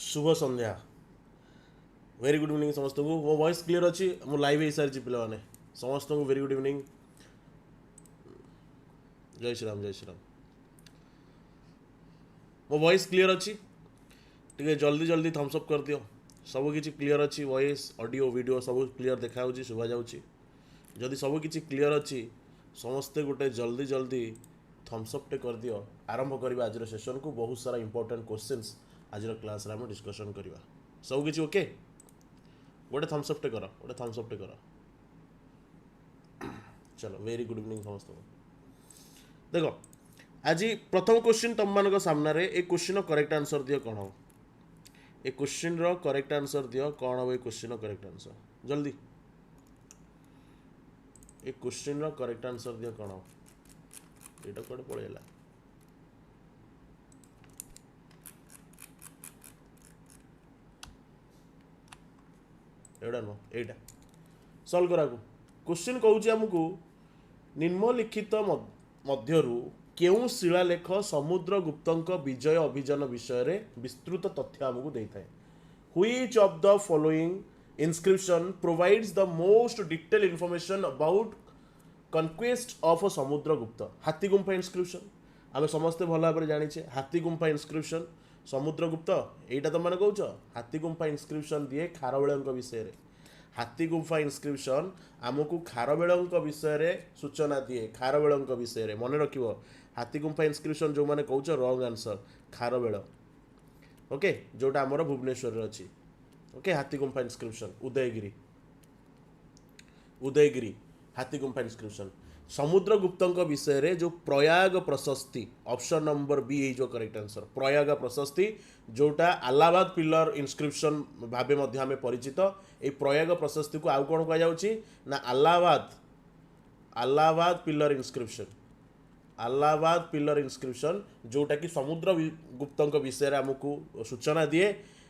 शुभ संध्या very good evening समस्त को मो वॉइस क्लियर अच्छी मो लाइव हो सारी पे समस्त को वेरी गुड इवनिंग जय श्री राम मो वॉइस क्लियर अच्छी टे जल्दी जल्दी थम्स अप कर दियो सब किसी क्लियर अच्छी वॉइस ऑडियो वीडियो सब क्लियर देखा शुभा जाऊँगी जदि सब किसी क्लियर अच्छी समस्ते गोटे जल्दी जल्दी थम्स अप टे कर दियो आरंभ करवा आज सेशन को बहुत सारा इंपोर्टेंट क्वेश्चंस आज क्लास आम डिस्कसन करवा सब किसी ओके गोटे थम्स अप टे कर गोटे थम्स अप टे कर चलो वेरी गुड इवनिंग समस्त देखो आज प्रथम क्वेश्चन तुम मान सामने ए क्वेश्चन करेक्ट आंसर दियो कौन हम ए क्वेश्चन रो करेक्ट आंसर दियो कौन हम ए क्वेश्चन करेक्ट आंसर जल्दी ए क्वेश्चन रो करेक्ट आंसर दियो कौन हम एटा कोड पळेला एडा नो एटा सॉल्व करा को क्वेश्चन कहूची हमकू निम्नलिखित मध्यरु केउ शिलालेख समुद्रगुप्तंक विजय अभियान विषय रे विस्तृत तथ्य हमकू देइथाय which of the following inscription provides the most detailed information about conquest of a Samudragupta हाथी गुंफा inscription आमे समस्ते भल भाव जानिछे हाथी गुंफा inscription समुद्रगुप्त एटा तो माने कहउछ हाथी गुंफा inscription दिए खारवेलंक विषय रे हाथी गुंफा inscription आमको खारवेलंक विषय रे सूचना दिए खारवेलंक विषय रे मन रखिबो हाथी गुंफा inscription जो माने कहउछ रॉन्ग आंसर खारवेल ओके जोटा हमर भुवनेश्वर रे अछि ओके हाथी गुंफा इंस्क्रिप्शन उदयगिरी हाथी गुंफा इंस्क्रिप्शन समुद्रगुप्तंक विषय रे जो प्रयाग प्रशस्ति ऑप्शन नंबर बी ए जो करेक्ट आंसर प्रयाग प्रशस्ति जोटा अलाहाबाद पिलर इंस्क्रिप्शन भाबे मध्य हमें परिचित ए प्रयाग प्रशस्ति को आउ कोन कह जाउची ना अलाहाबाद पिलर इंस्क्रिप्शन जोटा कि समुद्र गुप्तंक विषय रे हमकू सूचना दिए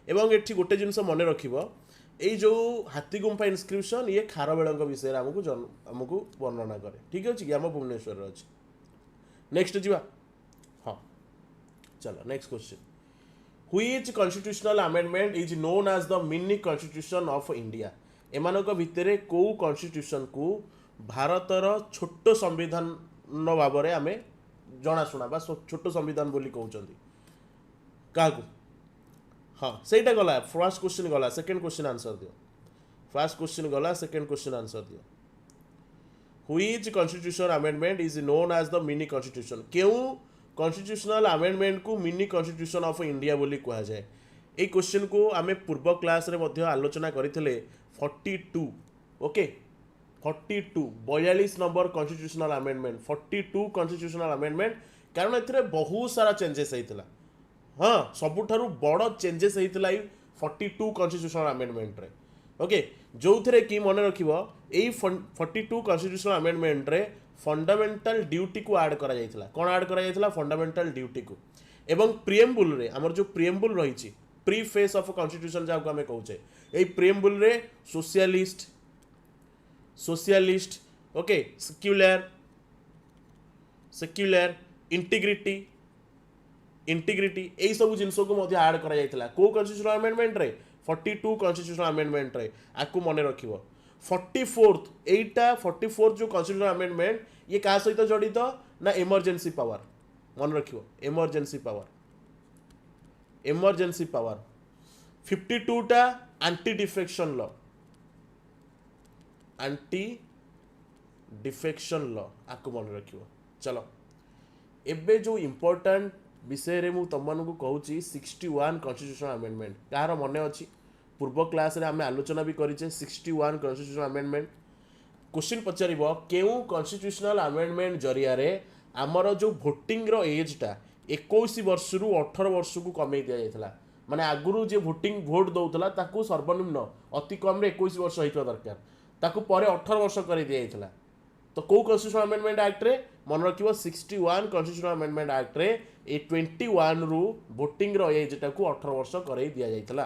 एवं एठी गोटे जिनस मन रखिबो ए जो हाथी गुंफा इंस्क्रिप्शन ये खारवेलंक विषय रे हमकू वर्णना करे ठीक अछि कि हम भुवनेश्वर रे अछि नेक्स्ट जीवा हां चलो next question which constitutional amendment is known as the mini constitution of India एमानक भितरे को कॉन्स्टिट्यूशन को भारतर छोट संविधान भाव रे आमे जणा सुना बा छोट संविधान बोली कहउचंदी काकू हाँ सहीटा गला फर्स्ट क्वेश्चन गला सेकंड क्वेश्चन आंसर दियो फर्स्ट क्वेश्चन गला सेकंड क्वेश्चन आंसर दियो which constitutional amendment is known as the mini constitution केउ कॉन्स्टिट्यूशनल अमेंडमेंट को मिनी कॉन्स्टिट्यूशन ऑफ इंडिया बोली कहा जाए ए क्वेश्चन को आमे पूर्व क्लास रे मध्य आलोचना करथिले 42 okay 42 number constitutional amendment 42 constitutional amendment कारण एथिरे बहुत सारा चेंजेस हेतिला हाँ सबुठारु बड़ चेंजेस होता 42 कॉन्स्टिट्यूशनल अमेंडमेंट रे ओके जो थे कि मन रखिबो एई 42 कॉन्स्टिट्यूशनल अमेंडमेंट रे फंडामेंटल ड्यूटी को ऐड करा जायतिला कोन ऐड करा जायतिला फंडामेंटल ड्यूटी को एवं प्रिएम्बुल रे हमर जो प्रिएम्बुल रहिछि प्रीफेस ऑफ कॉन्स्टिट्यूशन जाको हमें कहउछे एई प्रिएम्बुल रे सोशलिस्ट ओके सेक्युलर इंटीग्रिटी यही सब जिनस को ऐड करा जायतिला को कॉन्स्टिट्यूशनल अमेंडमेंट रे 42 कॉन्स्टिट्यूशनल अमेंडमेंट रे आकु मन रखिबो 44th एटा 44th जो कॉन्स्टिट्यूशनल अमेंडमेंट ये का सहित जड़ित ना इमरजेंसी पावर मन रखिबो इमरजेंसी पावर 52 टा एंटी डिफेक्शन लॉ आकु मन रखिबो चलो एबे जो इंपोर्टेंट विषय रे मु तमମାନଙ୍କୁ कहूची 61 कॉन्स्टिट्यूशनल अमेंडमेंट कार मने अछि पूर्व क्लास रे हमें आलोचना भी करिचे 61 कॉन्स्टिट्यूशनल अमेंडमेंट क्वेश्चन पचारिबो केउ कॉन्स्टिट्यूशनल अमेंडमेंट जरिया रे हमर जो वोटिंग रो एज टा 21 वर्ष रु 18 वर्ष को कमे दिया जायतला माने आगुरु जे वोट दउतला ताकू सर्वनिम्न अति कम रे 21 वर्ष होइतो दरकार ताकू परे 18 वर्ष कर दिया जायतला तो को कॉन्स्टिट्यूशनल अमेंडमेंट एक्ट रे मन रखिबो 61 कॉन्स्टिट्यूशनल अमेंडमेंट एक्ट रे ए 21 रु वोटिंग रो एज टा को 18 वर्ष करे दिया जायतला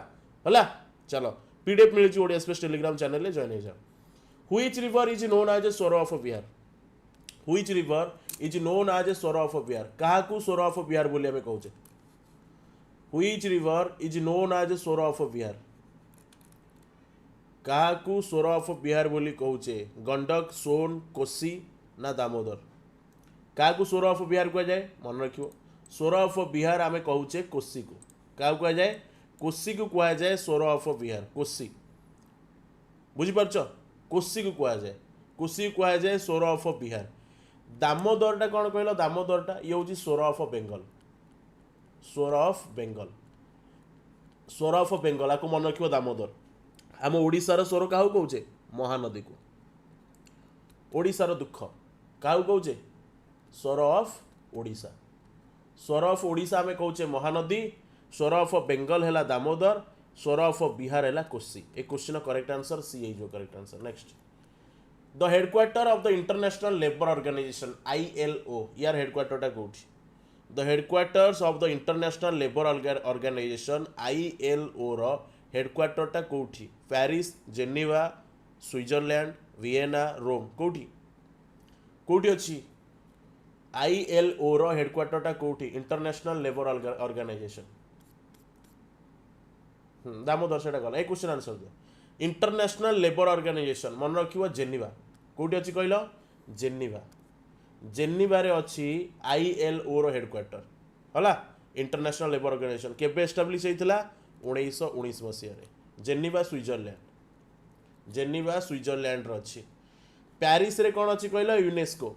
हला चलो पीडीएफ मिल जी ओडीएसपीएस टेलीग्राम चैनल ले जॉइन हो जाओ which river is known as a sorrow of Bihar which river is known as a sorrow of Bihar काहा को सोर ऑफ बिहार बोली हमें कहउचे which river is known as sorrow of Bihar काकू सोर ऑफ बिहार बोली कहूचे गंडक सोन कोसी ना दामोदर काकू सोर ऑफ बिहार कह जाए मन रखियो सोर ऑफ बिहार आमे कहूचे कोसी को क्या कह जाए कोसी को कह जाए सोर ऑफ बिहार कोसी बुझिपारछ कोसी को कह जाए कोसी को कह जाए सोर ऑफ बिहार दामोदरटा कौन कहल दामोदरटा ये हूँ सोर ऑफ बेंगल सोर ऑफ बेंगल सोर ऑफ बेंगल आपको मन रखियो दामोदर आम ओडिशार सोर क्या कौचे महानदी को ओडिशार दुख क्या कौचे सोर ऑफ ओडिशा सोर ऑफ ओडिशा आम कौचे महानदी सोर ऑफ बेंगल है दामोदर सोर ऑफ बिहार है कोसी ए क्वेश्चन करेक्ट आंसर सी है जो correct answer next the headquarter of the International Labour Organization ILO यार हेडक्वार्टर कौटी the headquarters of the International Labour Organization ILO रो हेडक्वार्टर कौटी Paris Geneva Switzerland Vienna Rome कौटी कौटी अच्छी ILO रो हेडक्वार्टर कौटी इंटरनेशनल लेबर ऑर्गेनाइजेशन दामोदर से गला ए क्वेश्चन आंसर दियो इंटरनेशनल लेबर ऑर्गेनाइजेशन मन रखियो जेनेवा कौटी अच्छी कहल जेनेवा जेनेवा रे अच्छी ILO रो हेडक्वार्टर हला इंटरनेशनल लेबर ऑर्गेनाइजेशन केबे एस्टाब्लिश होइतिला 1919 मसीह रे जेनेवा स्विट्जरलैंड रो अच्छी पेरिस रे कौन अच्छी कहल यूनेस्को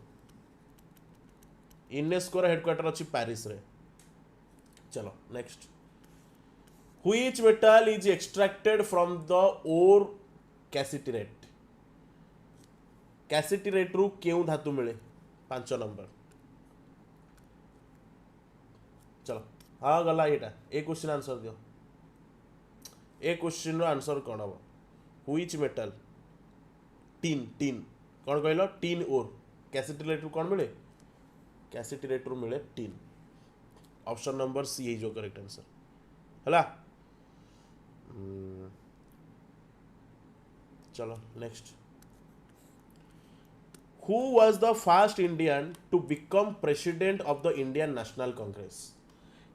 रो हेडक्वार्टर अच्छी पेरिस रे चलो next Which metal is extracted from the ore cassiterite? Cassiterite रू क्यों धातु मिले 5 नंबर चलो हाँ गला ये क्वेश्चन आंसर दियो ए क्वेश्चन रो आंसर कौन हम Which metal टीन कौन कहल टीन ओर कैसेटिरेट रू कौन मिले कैसेटिरेट रू मिले टीन ऑप्शन नंबर सी है जो करेक्ट आंसर हला चलो next who was the first Indian to become president of the Indian National Congress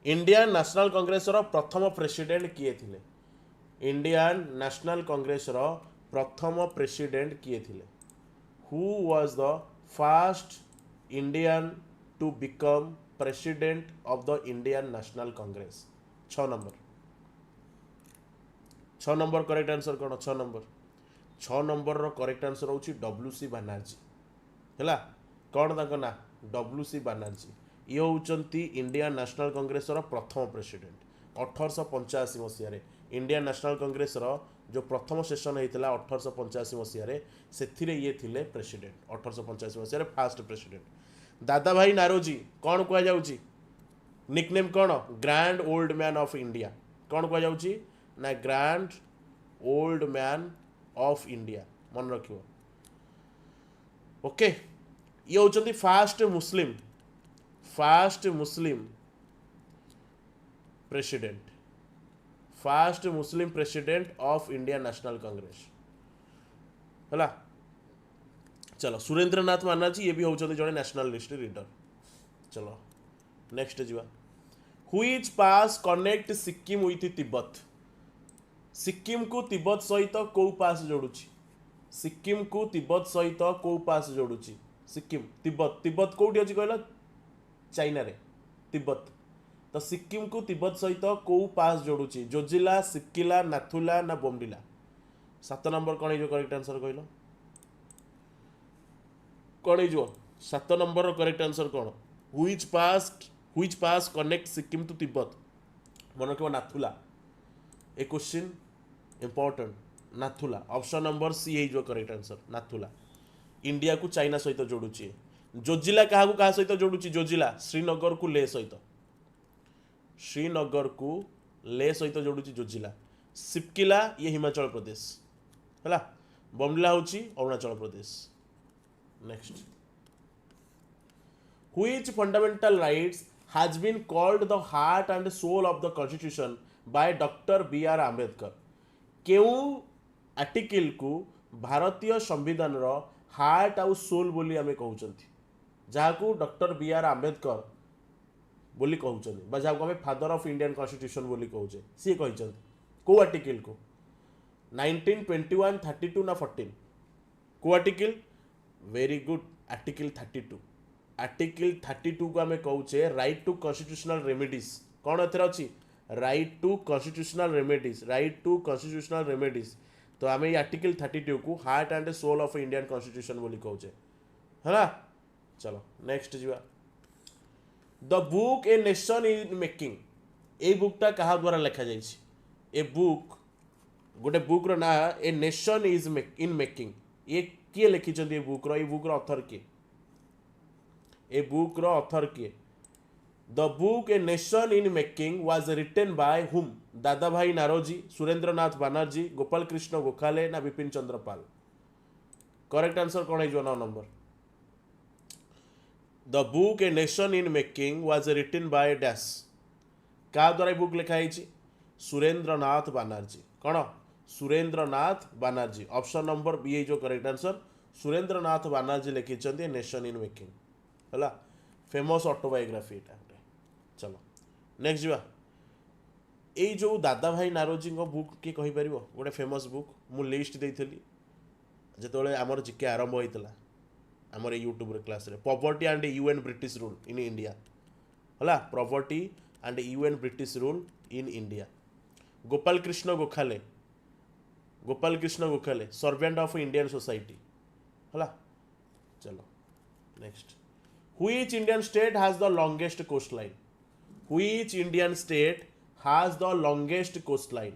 Indian National Congress रो प्रथम प्रेसिडेंट किए थिले इंडियन नेशनल कांग्रेस रो प्रथम प्रेसिडेंट किए थिले who was the first Indian to become president of the Indian National Congress 6 number correct answer कौन 6 number रो करेक्ट आंसर होची WC बनर्जी हैला कौन ताको ना WC बनर्जी ये होचंती इंडियन नेशनल कांग्रेस रो प्रथम प्रेसिडेंट 1885 मसीह रे इंडियन नेशनल कांग्रेस रो जो प्रथम सेशन होइतिला 1885 मसीह रे सेथिरे ये थिले प्रेसिडेंट 1885 मसीह रे फर्स्ट प्रेसिडेंट दादा भाई नारोजी कौन कह जाउची निकनेम कौन grand old man of India कौन कह जाउची ना grand old man of India मन रखियो ओके ये होचंती first Muslim president of India National Congress हला चलो सुरेंद्रनाथ बनर्जी ये भी होचंती जने नेशनलिस्ट लीडर चलो नेक्स्ट जीवा which pass connect Sikkim with Tibet Sikkim को तिब्बत सहित कौ पास जोड़ुची सिक्किम को तिब्बत सहित कौ पास जोड़ुची सिक्किम तिब्बत कौटी अच्छी कहल चाइना रे तिब्बत तो सिक्किम को तिब्बत सहित कौ पास जोड़ुची जोजिला सिक्किला नाथुला ना बोमडिला 7 नंबर कौन हो करेक्ट आंसर कहल कौन हो 7 नंबर करेक्ट आंसर कौन which pass connect Sikkim to Tibet मन रखियो नाथुला ए question important Nathula option number C है जो करेक्ट आंसर नाथुला इंडिया को चाइना सहित जोड़ुची जोजिला क्या सहित जोड़ुची जोजिला श्रीनगर को ले सहित जोड़ुची जोजिला सिपकिला ये हिमाचल प्रदेश है बमडिला हूँ Arunachal Pradesh next which fundamental rights has been called the heart and soul of the constitution by Dr. B.R. Ambedkar केउ आर्टिकल को भारतीय संविधान रो हार्ट आउ सोल बोली आमे कहउचंती जहाँ को डॉक्टर B.R. आंबेडकर बोली कहउछन बा जाको हमें फादर ऑफ इंडियन कॉन्स्टिट्यूशन बोली कहउछे सी कहिछन को आर्टिकल को 1921 32 ना 14 को article very good article 32 article 32 को हमें कहउछे राइट टू कॉन्स्टिट्यूशनल रेमेडीज कौन एथरा अछि right to constitutional remedies right to constitutional remedies तो आम ये आर्टिकल 32 को heart and soul of Indian constitution बोली कहउछे है चलो नेक्स्ट जीवा the book a nation in making ए बुकटा कहा द्वारा लिखा जाइछि ए बुक गोटे बुक रो ना a nation is in making ये किए लिखिछन ए बुक रो ऑथर किए ए बुक रो ऑथर किए the book a nation in making was written by whom दादा भाई नारोजी सुरेंद्रनाथ बानर्जी गोपाल कृष्ण गोखले ना विपिन चंद्र पाल करेक्ट आंसर कौन है 9 number the book a nation in making was written by dash का द्वारा book लिखा है सुरेंद्रनाथ बानर्जी कौन Surendranath Banerjee option number B है जो करेक्ट आंसर सुरेंद्रनाथ बानर्जी लिखिं नेशन इन मेकिंग है फेमस ऑटोबायोग्राफी चलो नेक्स्ट जीवा ये जो दादा भाई नारोजी बुक किए कहीपर गोटे फेमस बुक मु लिस्ट देती जो आमर जिके आरंभ होता आमर यूट्यूब क्लास रे poverty and UN British rule in India है poverty and UN British rule in India Gopal Krishna Gokhale servant of Indian society है चलो next which Indian state has the longest coast line which Indian state has the longest coast line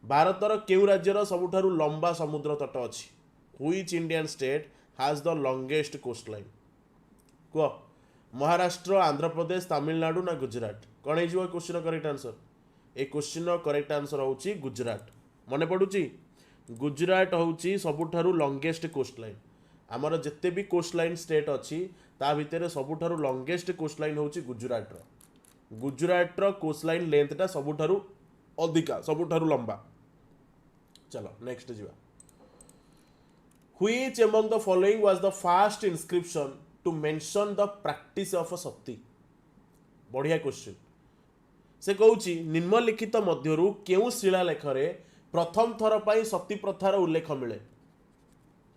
भारतर केउ राज्यर सबुठारु लंबा समुद्र तट अछि which Indian state has the longest coast line को महाराष्ट्र आंध्र प्रदेश तमिलनाडु ना गुजरात कौन है question correct answer A question correct answer होची गुजरात मने पड़ुची गुजरात होची सबुठारु लॉन्गेस्ट कोस्ट लाइन आमर जिते भी कोस्ट लाइन स्टेट अच्छी ता भितर सबुठारु लॉन्गेस्ट कोस्ट लाइन होची गुजरात रो कोस्ट लाइन लेंथटा सबुठारु अधिका सबुठारु लंबा चलो नेक्स्ट जीवा which among the following was the first inscription to mention the practice of sati बढ़िया क्वेश्चन से कहूची निम्नलिखित मध्यरु केउ शिलालेख रे प्रथम थर पाई सती प्रथार उल्लेख मिले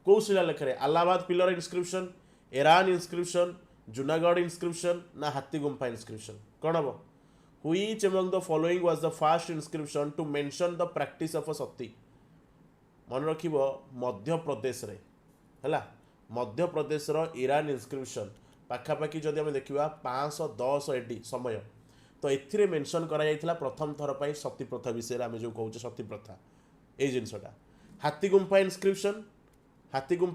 कौ शिलालेख रे Allahabad pillar inscription Eran inscription Junagadh inscription ना हाथी गुंफा इंस्क्रिप्शन कौन हम which among the following was the first inscription to mention the practice of sati मन रखिबो मध्य प्रदेश रे हला मध्य प्रदेश रो ईरान इंस्क्रिप्शन पाखापाखि जदि हम देखिबा 510 एडी समय तो एथिरे मेंशन करा जायथिला प्रथम थर पाई सती प्रथा विषय आम जो कहूँ सती प्रथा ये जिनसटा हाथी गुंफा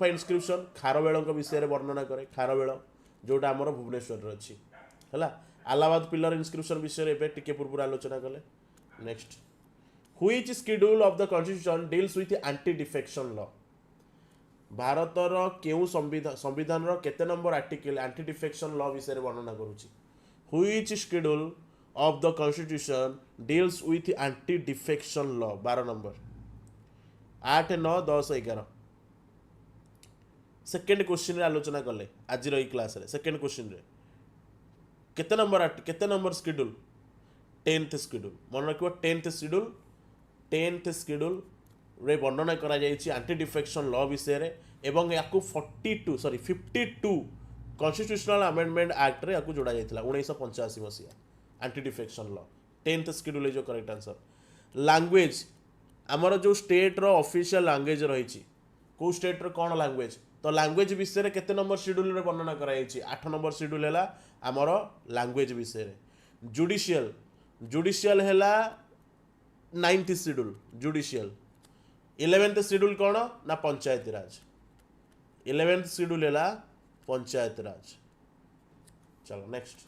इंस्क्रिप्शन खारवेल विषय वर्णना करे खारवेल जोटा आमर भुवनेश्वर अच्छी है अलाहाबाद पिलर इंस्क्रिप्शन विषय एवं टिके पूर्व आलोचना कले next which schedule of the constitution deals with anti defection law भारतर केउ संविधान केते number article anti defection law विषय वर्णना करुच्ची which schedule of the constitution deals with anti defection law 12 number 8 9 10 11 second question रे आलोचना कले आज रही क्लास रे सेकेंड क्वेश्चन रे केते नंबर शेड्यूल 10th शेड्यूल मन रखिबो 10th शेड्यूल रे वर्णना करा जायछि एंटी डिफेक्शन लॉ विषय रे एवं याकु 52 कॉन्स्टिट्यूशनल अमेंडमेंट एक्ट रे याकु जोड़ा जायतिला 1985 मसिया anti defection law 10th schedule जो करेक्ट आंसर लैंग्वेज आमर जो स्टेट रो ऑफिशियल लैंग्वेज रही को स्टेट रो कौन लैंग्वेज तो लैंग्वेज विषय रे केते नंबर शेड्यूल रे वर्णना करा जायछि 8 नंबर शेड्यूल हैला आमर लैंग्वेज विषय रे जुडिशियल हैला 9th schedule judicial 11th schedule कौन ना पंचायती राज 11th शेड्यूल हैला पंचायत राज चलो next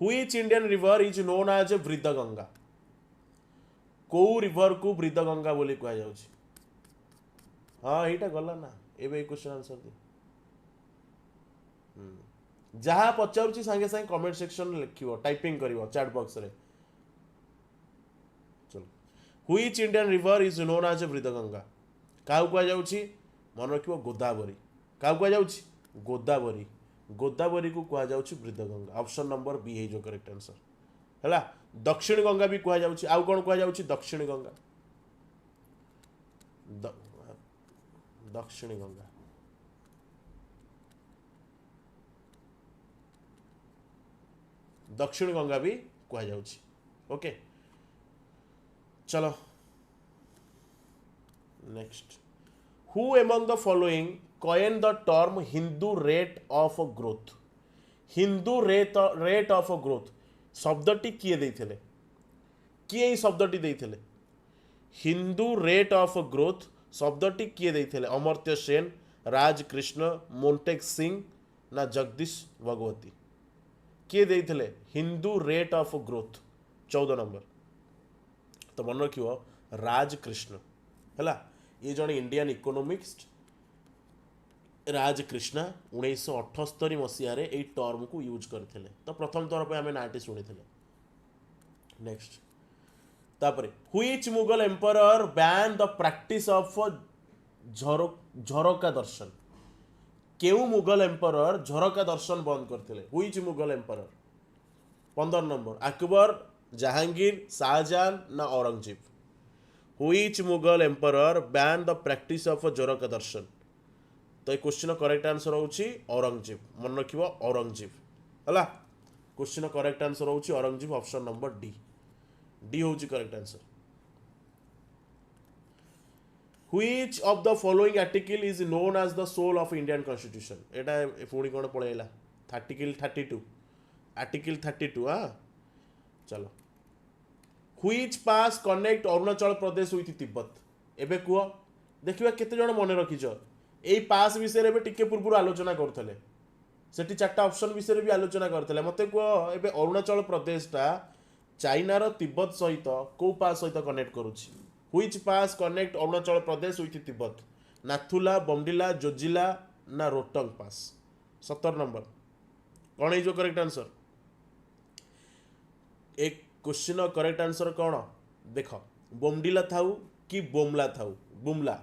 which Indian river is known as Vriddhaganga को रिवर को वृद्धगंगा बोली कह जाउछि हाँ एटा गला ना एबे क्वेश्चन आंसर दे जहाँ पचारुछि संगे संगे कमेंट सेक्शन लिखिबो टाइपिंग करिवो चैट बॉक्स रे चलो which Indian river is known as Vriddhaganga काउ कह जाउछि मन रखिबो गोदावरी काउ कह जाउछि गोदावरी गोदावरी को कह जाउछि वृद्ध गंगा ऑप्शन नंबर बी है जो करेक्ट आंसर हैला दक्षिण गंगा भी कह जाउछि आउ कोन कह जाउछि दक्षिण गंगा दक्षिण गंगा दक्षिण गंगा भी कह जाउछि ओके चलो next who among the following coined the term Hindu rate of growth Hindu rate of growth शब्दटी किए देइथिले किए ई शब्दटी देइथिले हिंदू रेट ऑफ ग्रोथ शब्दटी किए देइथिले अमर्त्य सेन राज कृष्ण मोन्टेक सिंह ना जगदीश भगवती किए देइथिले Hindu rate of growth 14 number तो मन रखियो राज कृष्ण हैला ये जने इंडियन इकोनॉमिक्स राज कृष्णा 1978 मसीह यही टर्म को यूज करते तो प्रथम थर पर आम नाटी शुणी नेक्स्ट तापर which Mughal emperor ban the practice of jharokha darshan केउ मुगल एम्परर झरोका दर्शन बंद करते which Mughal emperor 15 number Akbar Jahangir Shahjahan ना Aurangzeb which Mughal emperor ban the practice of jharokha darshan तो ये क्वेश्चन करेक्ट आंसर होची औरंगजेब मन रखिबो औरंगजेब हला क्वेश्चन करेक्ट आंसर होची Aurangzeb option number D D होची correct answer which of the following article is known as the soul of Indian constitution एटा पुणी कोन पळेला article 32 article 32 हां चलो which pass connect Arunachal Pradesh with Tibet एबे कुओ देखिबा केते जण मने रखिजो यही पास विषय में टिके पूर्व आलोचना करते सेठी 4टा ऑप्शन विषय भी आलोचना करते मत कह ए अरुणाचल प्रदेशटा चाइनार तिब्बत सहित कौ पास सहित कनेक्ट करुच्ची which pass connect Arunachal Pradesh with Tibet Nathula Bomdila Zojila ना रोहतंग पास 17 नंबर कौन है जो करेक्ट आंसर एक क्वेश्चन करेक्ट आंसर कौन देख बमडिला थाऊ कि बोमला थाऊ बुमला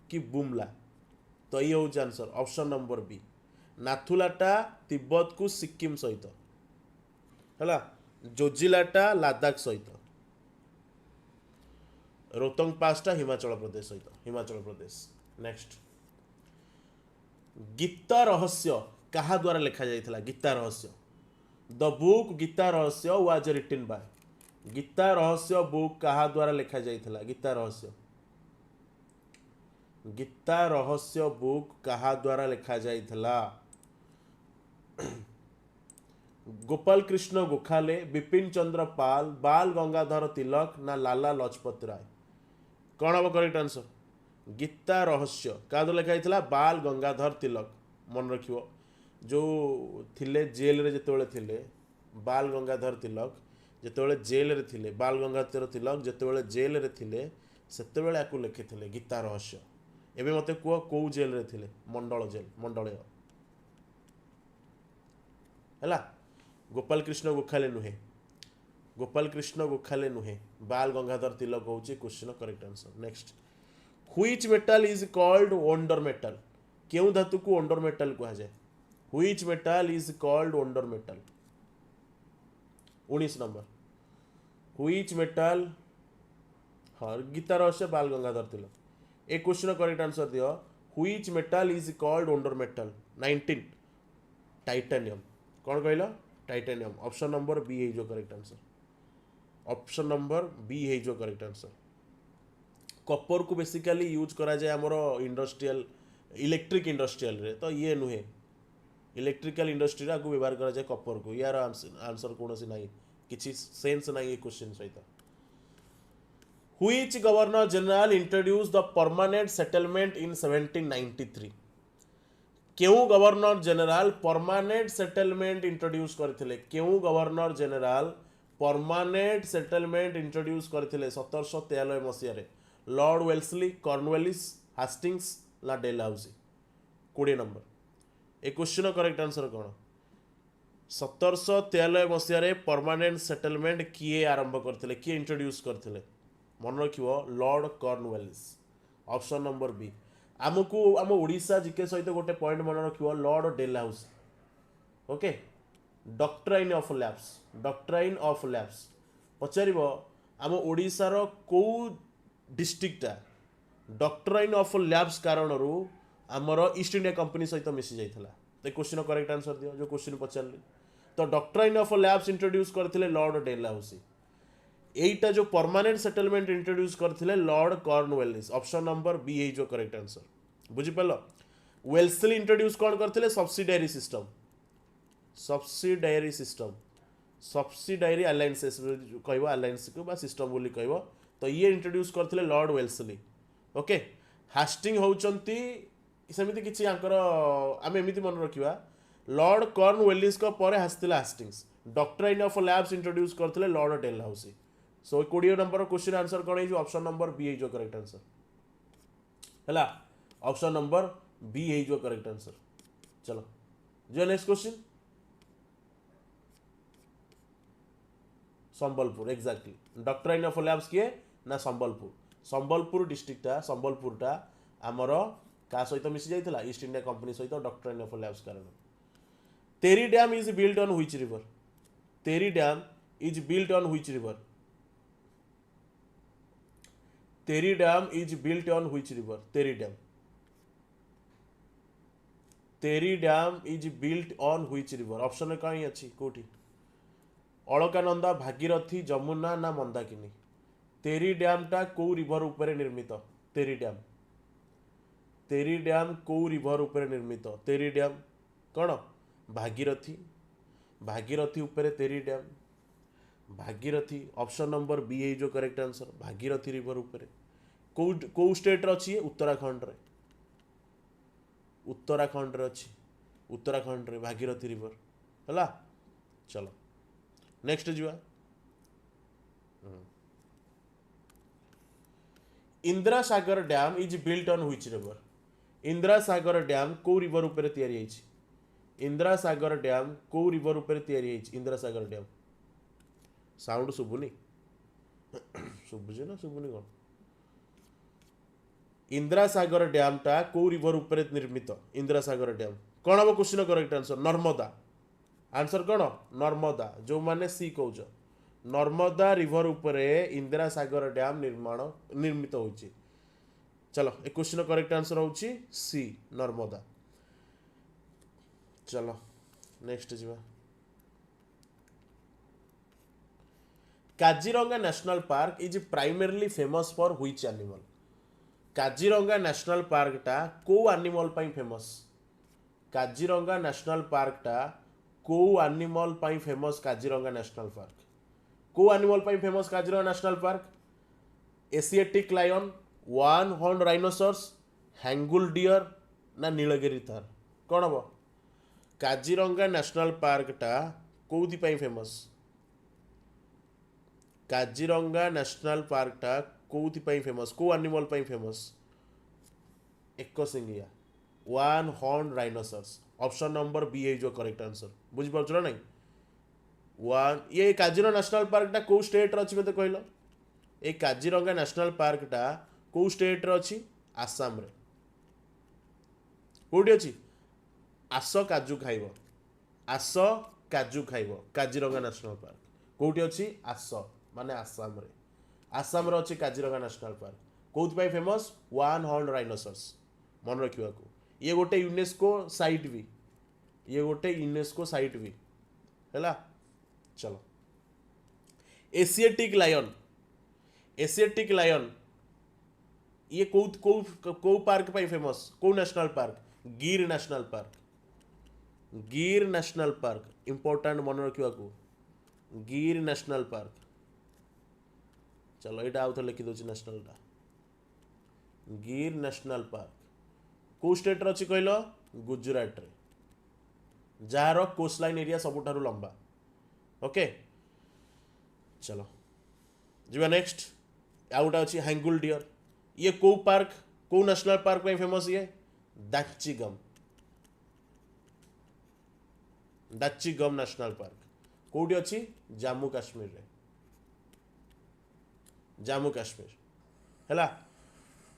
कि बुमला तो ये हूँ आंसर ऑप्शन नंबर बी नाथुलाटा तिब्बत को सिक्किम सहित है जोजिलाटा लद्दाख सहित रोहतंग पासटा हिमाचल प्रदेश सहित हिमाचल प्रदेश नेक्स्ट गीता रहस्य कहा द्वारा लिखा जाइथिला गीता रहस्य द बुक गीता रहस्य वाज रिटन बाय गीता रहस्य बुक कहा द्वारा लिखा जाइथिला गीता रहस्य गीता रहस्य बुक कहा द्वारा लिखा जाइथिला गोपाल कृष्ण गोखले विपिन चंद्र पाल बाल गंगाधर तिलक ना लाला लजपत राय कौन हम करेक्ट आंसर गीता रहस्य क्या द्वारा लिखा जाइथिला बाल गंगाधर तिलक मन रखियो जो थिले जेल रे जेतेबेले थिले बाल गंगाधर तिलक जेतेबेले जेल रे थिले बाल गंगाधर तिलक जेतेबेले जेल रे थिले सेतेबेले आकु लिखिथिले गीता रहस्य एबे मते कुआ कौ जेल रे थिले मंडल जेल मंडलय हैला गोपाल कृष्ण गोखले नुहे गोपाल कृष्ण गोखले नुहे बाल गंगाधर तिलक होची question correct answer next which metal is called wonder metal केउ धातु को वंडर मेटल कहा जाए which metal is called wonder metal 19 number which metal हाँ गीता रहस्य बाल गंगाधर तिलक एक क्वेश्चन करेक्ट आंसर दियो which metal is called wonder metal 19 titanium कौन कहला टाइटेनियम ऑप्शन नंबर बी है जो correct answer option number B है जो करेक्ट आंसर कॉपर को बेसिकली यूज करा जाए हमरो इंडस्ट्रियल इलेक्ट्रिक इंडस्ट्रियल रे तो ये नुहे इलेक्ट्रिकल इंडस्ट्री रा को व्यवहार करा जाए कॉपर को यार आंसर कौन सी नहीं किसी सेंस नहीं ये क्वेश्चन सहित which governor general introduce the permanent settlement in 1793 केउ governor general permanent settlement introduce करथिले केउ governor general permanent settlement introduce करथिले 1793 मसीह रे लॉर्ड वेल्सली कॉर्नवालिस हास्टिंग्स ला डेलहाउसी 20 नंबर ए क्वेश्चन करेक्ट आंसर कौन 1793 मसीह परमानेंट सेटलमेंट किए आरंभ करथिले किए इंट्रोड्यूस करथिले मन रखियो Lord Cornwallis option number B आमको आम ओडिशा जीके सहित गोटे पॉइंट मन रखियो Lord Dalhousie okay doctrine of lapse पचारिबो आम ओडिशार को डिस्ट्रिक्टा डॉक्ट्राइन ऑफ लैब्स कारण आमर ईस्ट इंडिया कंपनी सहित मिसी जाइथिला तो क्वेश्चन करेक्ट आंसर दियो जो क्वेश्चन पचारली तो डॉक्ट्राइन ऑफ लैब्स इंट्रोड्यूस करथिले लॉर्ड डेलहाउसी एटा जो परमानेंट सेटलमेंट इंट्रोड्यूस करथिले Lord Cornwallis option number B है जो करेक्ट आंसर बुझी पालो वेल्सली इंट्रोड्यूस कौन करथिले सब्सिडायरी अलायंसेस कहबो अलायंस को बा सिस्टम बोली कहबो तो ये इंट्रोड्यूस करथिले लॉर्ड वेल्सली ओके हास्टिंग होउचंती सेमिति किछि आंकर आमे एमिति मन रखिबा लॉर्ड कॉर्नवेलिस को परे हास्तिला Hastings doctrine of lapse introduce करथिले Lord Dalhousie so 20 number question answer कोन है ऑप्शन नंबर बी है जो करेक्ट आंसर हला ऑप्शन नंबर बी है जो करेक्ट आंसर चलो जो next question Sambalpur exactly doctrine of lapse किए ना संबलपुर डिस्ट्रिक्टा आमर का सहित मिसी जाइथिला ईस्ट इंडिया कंपनी सहित डॉक्ट्राइन ऑफ लैब्स कारण Tehri dam is built on which river Tehri dam is built on which river Tehri dam is built on which river Tehri dam is built on which river option में कहीं अच्छी कोठी अलकानंदा भागीरथी जमुना ना मंदाकिनी तेरी dam टा को रिवर ऊपर निर्मित तेरी डैम को रिवर ऊपर निर्मित तेरी डैम कौन भागीरथी ऊपर Tehri dam Bhagirathi option number B है जो करेक्ट आंसर भागीरथी रिवर ऊपर को स्टेट रे अछि उत्तराखंड रे अछि उत्तराखंड रे भागीरथी रिवर हला चलो नेक्स्ट जुआ Indira Sagar dam is built on which river Indira Sagar dam को रिवर ऊपर तैयारी होइछि इंदिरा सागर डैम को रिवर ऊपर तैयारी होइछि इंदिरा सागर डैम साउंड सुबुनी सुबुजे ना सुबुनी कोन इंदिरा सागर डैम टा को रिवर ऊपर निर्मित इंदिरा सागर डैम कौन हम question correct answer Narmada answer कौन नर्मदा जो माने सी कौच नर्मदा रिवर उपरे इंदिरा सागर डैम निर्मित होइछि चलो ए क्वेश्चन करेक्ट आंसर होउछि सी नर्मदा चलो नेक्स्ट जीवा Kaziranga national park is primarily famous for which animal Kaziranga national park टा को एनिमल पाई फेमस काजीरंगा नेशनल पार्क टा को एनिमल पाई फेमस काजीरंगा नेशनल पार्क को एनिमल पाई famous Kaziranga national park Asiatic lion one horn rhinoceros hangul deer ना नीलगिरी तार कौन हम काजीरंगा नेशनल पार्क टा कोउदी पाई फेमस काजीरंगा नेशनल पार्क टा कोउदी पाई फेमस को एनिमल पाई फेमस एक सिंगिया one horn rhinoceros option number B है जो करेक्ट आंसर बुझी पाउछ ना नहीं वन ये काजीरंगा नेशनल पार्क टा को स्टेट रे अछि मते कहलो ए काजीरंगा नेशनल पार्क टा को स्टेट रे अछि आसाम रे कोठी अछि आस काजू खाइबो काजीरंगा नेशनल पार्क कोठी अछि आस माने आसाम रे अछि काजीरंगा नेशनल पार्क कोउथ पाई फेमस वन हॉर्न राइनोसर्स मन रखिबा को ये गोटे यूनेस्को साइट भी हैला चलो एशियाटिक लायन ये को पार्क पाई फेमस को नेशनल पार्क गिर नेशनल पार्क इंपोर्टेंट मन रखिबा को गिर नेशनल पार्क चलो यहाँ आउ थे लिखी दूसरी नेशनल टा गिर नेशनल पार्क को स्टेट रे कहल गुजरात रे जार कोस्ट लाइन एरिया सबुठारु लंबा ओके चलो जीवा नेक्स्ट आउटा अच्छी हैंगुल डियर ये को पार्क को नेशनल पार्क में फेमस ये दाच्चीगम नेशनल पार्क कोठी अच्छी जम्मू काश्मीर हैला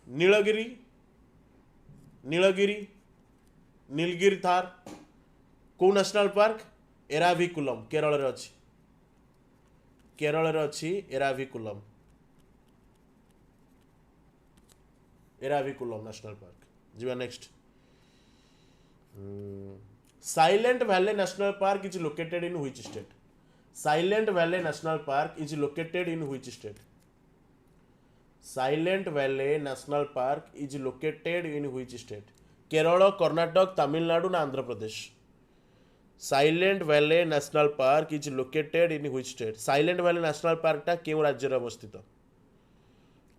नीलगिरी नीलगिरी नीलगिरी थार को नेशनल पार्क एराविकुलम केरल रे अछि एराविकुलम नेशनल पार्क जीवा next silent valley national park is located in which state silent valley national park is located in which state silent valley national park is located in which state Kerala Karnataka Tamil Nadu ना Andhra Pradesh silent valley national park is located in which state silent valley national park टा केउ राज्य रे अवस्थित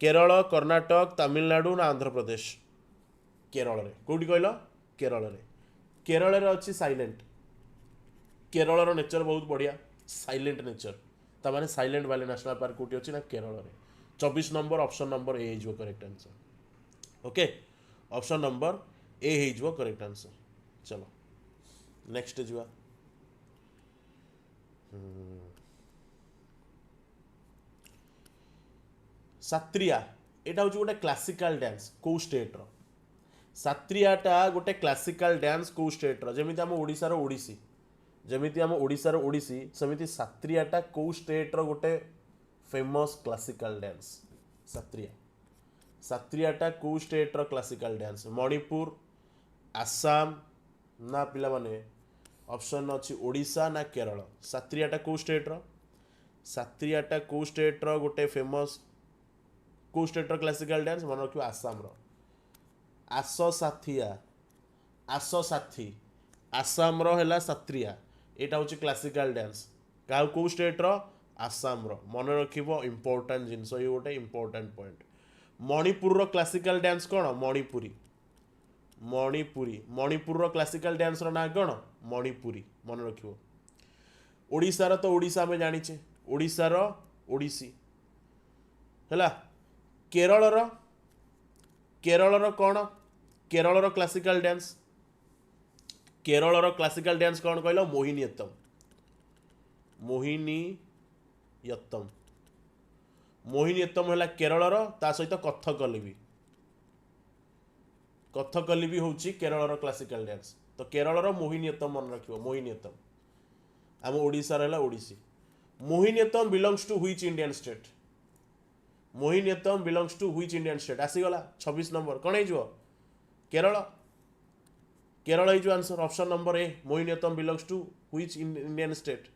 केरल कर्नाटक तमिलनाडु ना आंध्र प्रदेश केरल रे कोठी कहलो केरल रे अछि साइलेंट केरल रो नेचर बहुत बढ़िया साइलेंट नेचर ता माने साइलेंट वैली नेशनल पार्क कोठी अछि ना केरल रे 24 number option number A is correct answer okay option number A is correct answer चलो नेक्स्ट जुआ सात्रिया एटा हूँ गोटे क्लासिकल डांस कौ स्टेट रो सात्रियाटा गोटे क्लासिकल डांस कौ स्टेट रो जेमिति हम ओडिसा रो ओडिसी जेमिति हम ओडिसा रो ओडिसी सेमिति सात्रियाटा कौ स्टेट रो गोटे फेमस क्लासिकल डांस सात्रियाटा कौ स्टेट रो क्लासिकल डांस मणिपुर आसाम ना पिला माने ऑप्शन अछि ओडिशा ना केरल सात्रियाटा कौ स्टेट रो गोटे फेमस कौ स्टेट रो क्लासिकल डांस मन रखियो आसाम रो आसो साथी आसाम रो हैला सात्रिया एटा होची क्लासिकल डांस का कौ स्टेट रो आसाम रो मन रखिबो इंपोर्टेंट जिंस ये गोटे इंपोर्टेंट पॉइंट मणिपुर रो क्लासिकल डांस कोन मणिपुर रो क्लासिकल डांस रो ना कोन मणिपुरी मन रखिबो ओडिसा रो तो ओडिसा में जानिचे ओडिसा रो ओडिसी हैला केरल रो कोन केरल रो क्लासिकल डांस कोन कहलो मोहिनीयत्तम हैला केरल रो ता सहित कथकली भी होची केरल रो क्लासिकल डांस तो केरल रो मोहिनीयत्तम मन रखिबो मोहिनीयत्तम हम ओडिसा रहला Odissi Mohiniyattam belongs to which Indian state आसी गला 26 नंबर कोन हे जो केरल हे जो answer option number A Mohiniyattam belongs to which Indian state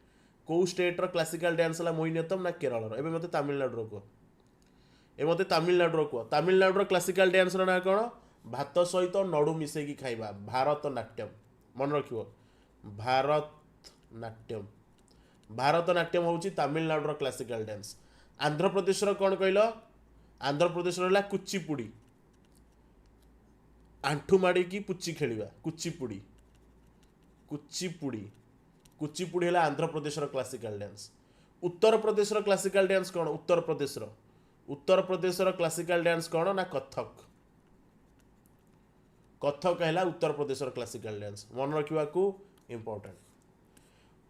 को स्टेट रो क्लासिकल डांस ला मोहिनीयत्तम ना केरल रो एबे मते तमिलनाडु रो तमिलनाडु रो क्लासिकल डांस रो ना कोन भात सहित नडु मिसे की खाइबा भारतनाट्यम मन रखियो भारतनाट्यम होची तमिलनाडु रो क्लासिकल डांस आंध्र प्रदेश रो कोन कहलो आंध्र प्रदेश रो ला कुचिपुड़ी आंठू माड़ी की पुच्ची खेलिबा कुचिपुड़ी हैला आंध्र प्रदेश रो क्लासिकल डांस उत्तर प्रदेश रो क्लासिकल डांस कोन उत्तर प्रदेश रो क्लासिकल डांस कोन ना कथक हैला उत्तर प्रदेश रो क्लासिकल डांस मन रखिबा को important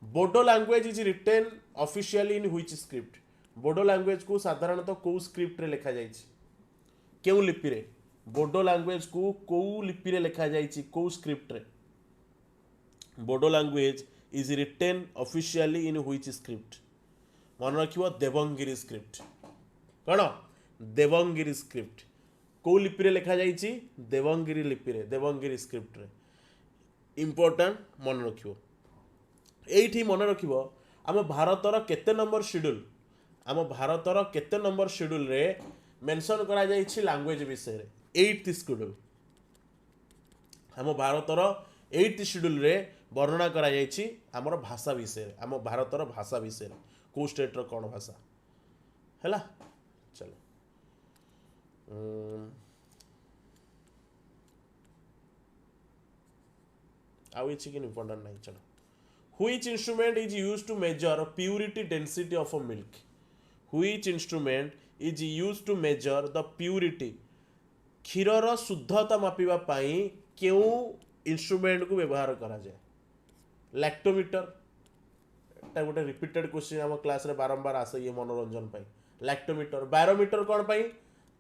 Bodo language is written officially in which script Bodo language को साधारणतः कौ स्क्रिप्ट रे लिखा जायछि केउ लिपि रे बोडो लैंग्वेज को कौ लिपि रे लिखा जायछि कौ स्क्रिप्ट रे Bodo language is written officially in which script मन रखिबो देवंगिरी स्क्रिप्ट कोन देवंगिरी स्क्रिप्ट कौ लिपि रे लिखा जायछि देवंगिरी स्क्रिप्ट रे इंपोर्टेंट मन रखिबो एठी मन रखिबो आम भारतर केते नंबर शेड्यूल रे मेंशन करा जायछि लैंग्वेज विषय रे 8th शेड्यूल आम भारतर 8th शेड्यूल रे वर्णना करा जायछि हमर भाषा विषय रे आम भारतर भाषा विषय रे को स्टेट रो कोन भाषा हैला चलो आउ इछि कि इंपोर्टेंट नहीं चलो Which instrument is used to measure purity density of a milk? Which instrument is used to measure the purity? क्षीरर शुद्धता मापिबा पाई केउ इंस्ट्रूमेंट को व्यवहार करा जाए लैक्टोमीटर एटा गोटे रिपीटेड क्वेश्चन हम क्लास रे बारंबार आसे ये मनोरंजन पाई लैक्टोमीटर बैरोमीटर कोन पाई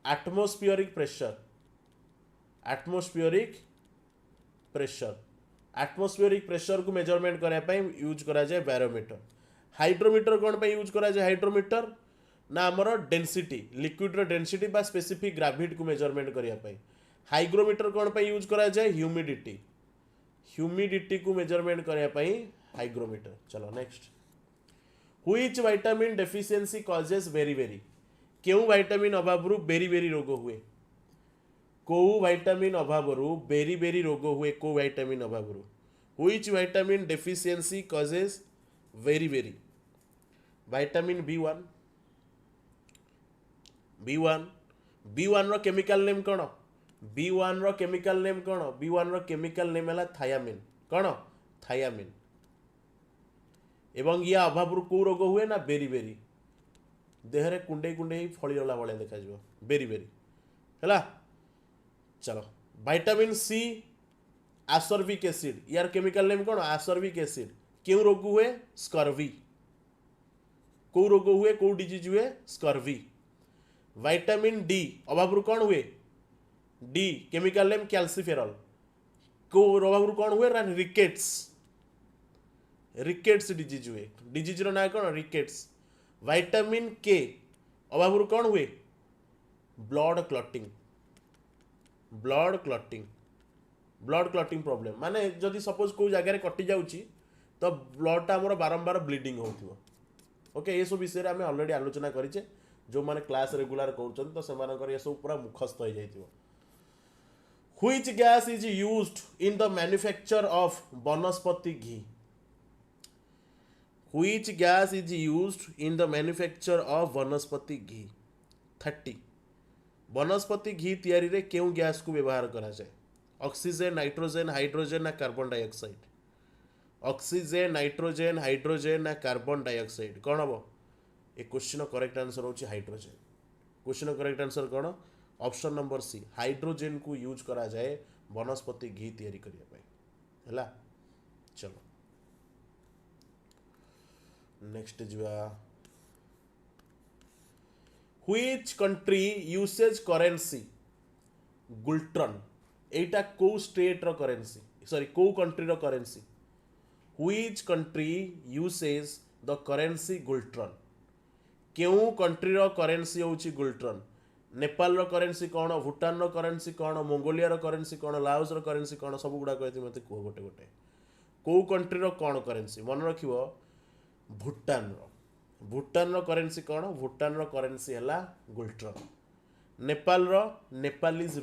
एटमॉस्फेरिक प्रेशर एटमॉस्फेरिक प्रेशर को मेजरमेंट करने पे यूज करा जाए बैरोमीटर हाइड्रोमीटर कौन पे यूज करा जाए हाइड्रोमीटर ना आमर डेंसिटी लिक्विड रो डेंसिटी बा स्पेसिफिक ग्रेविटी को मेजरमेंट करने पे हाइग्रोमीटर कौन पे यूज करा जाए ह्यूमिडिटी को मेजरमेंट करने पे हाइग्रोमीटर चलो next which vitamin deficiency causes beri केउ विटामिन अभाव बेरी रोग हुए को विटामिन अभाव बेरी रोग हुए को विटामिन अभाव which vitamin deficiency causes beri vitamin B1 रो केमिकल नेम कौन B1 रो केमिकल नेम कौन B1 रो केमिकल नेम है थायामिन कौन थायामिन एवं या अभाव को रोग हुए ना बेरी देहरे कुंडे फड़ीगला भाया देखा बेरी है चलो विटामिन सी आसर्बिक एसिड यार केमिकल नेम कौन आसर्बिक एसिड क्यों रोग हुए स्कर्वी को रोग हुए को डिजीज हुए स्कर्वी विटामिन डी अभाव कौन हुए डी केमिकल नेम कैल्सिफेरॉल को अभाव कौन हुए रिकेट्स डिजीज हुए डिजीज रो ना कौन रिकेट्स विटामिन के अभाव कौन हुए ब्लड क्लटिंग प्रॉब्लम माने जदि सपोज को जगह कटि जाउची तो ब्लडटा आमर बारंबार ब्लीडिंग होथिबो ओके ये सब विषय आम ऑलरेडी आलोचना करिचे जो माने क्लास रेगुलर करूछन तो सेमानकर ये सब पूरा मुखस्त हो जाइथिबो which gas is used in the manufacture of vanaspati ghee which gas is used in the manufacture of vanaspati ghee 30 वनस्पति घी तैयारी रे केउ गैस को व्यवहार करा जाए ऑक्सीजन नाइट्रोजन हाइड्रोजन ना carbon dioxide oxygen nitrogen hydrogen ना कार्बन डाइऑक्साइड कौन हम ए क्वेश्चन करेक्ट आंसर होची हाइड्रोजन क्वेश्चन करेक्ट आंसर कौन ऑप्शन नंबर सी हाइड्रोजन को यूज करा जाए वनस्पति घी तैयारी करिया पे हला चलो नेक्स्ट जुआ which country uses currency ngultrum एटा को स्टेट रो करेंसी सॉरी को कंट्री रो currency which country uses the currency ngultrum केउ कंट्री रो करेंसी होची गुल्ट्रन नेपाल रो करेंसी कौन भूटान रो करेंसी कौन मंगोलिया रो करेंसी कौन लाओस रो करेंसी कौन सब गुडा कहते मते को गोटे को कंट्री रो कौन करेंसी मन रखिबो भूटान रो करेंसी कौन भूटान रो करेंसी हला गुल्ट्रन नेपाल रो नेपालीज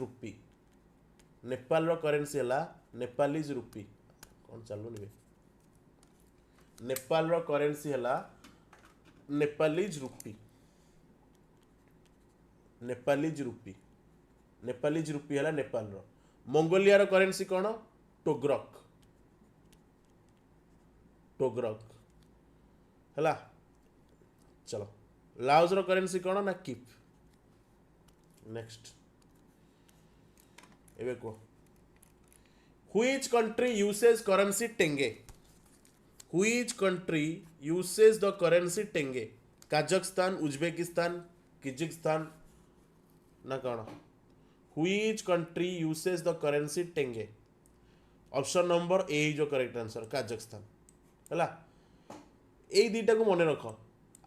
करेंसी हला नेपालीज रूपी कौन चालू निबे नेपाल रो करेंसी हला नेपालीज रूपी हला नेपाल रो मंगोलिया रो करेंसी कौन टोग्रक हला चलो लाओस रो करेंसी कौन ना किप नेक्स्ट एबे को which country uses currency tenge which country uses the currency tenge Kazakhstan Uzbekistan Kyrgyzstan ना कौन which country uses the currency tenge option number A जो करेक्ट आंसर काजाख्स्तान हला ए दुईटा को मन रख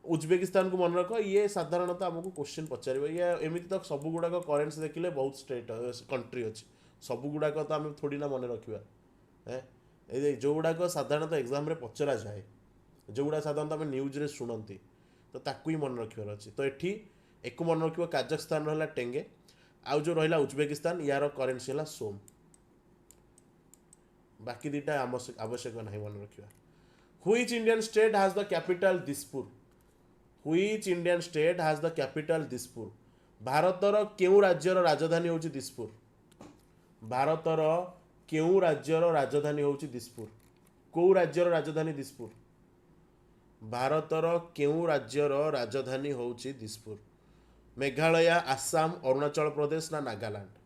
उज्बेकिस्तान को मन रख ये साधारणतः आमको क्वेश्चन पचार ये एमती तो सब गुड़ाक करेन्सी देखिले बहुत स्टेट कंट्री अच्छी सब गुड़ाक तो आम थोड़ी ना मन रखा है जो गुड़ाक साधारणतः एग्जाम पचरा जाए जो गुड़ा साधारणतः आम न्यूज रे शुणती तो ताकू ही मन रखार अच्छे तो ये एक मन रख काजाख्स्तान रहा टेंगे आउ जो रहा उज्बेकिस्तान यार करेन्सी है सोम बाकी दुटा आवश्यक ना मन रखा which Indian state has the capital Dispur which Indian state has the capital Dispur भारतर केउ राज्यर राजधानी होची दिसपुर भारतर केउ राज्यर राजधानी होची दिसपुर को राज्यर राजधानी दिसपुर भारतर केउ राज्यर राजधानी होची दिसपुर मेघालय आसाम अरुणाचल प्रदेश ना नागालैंड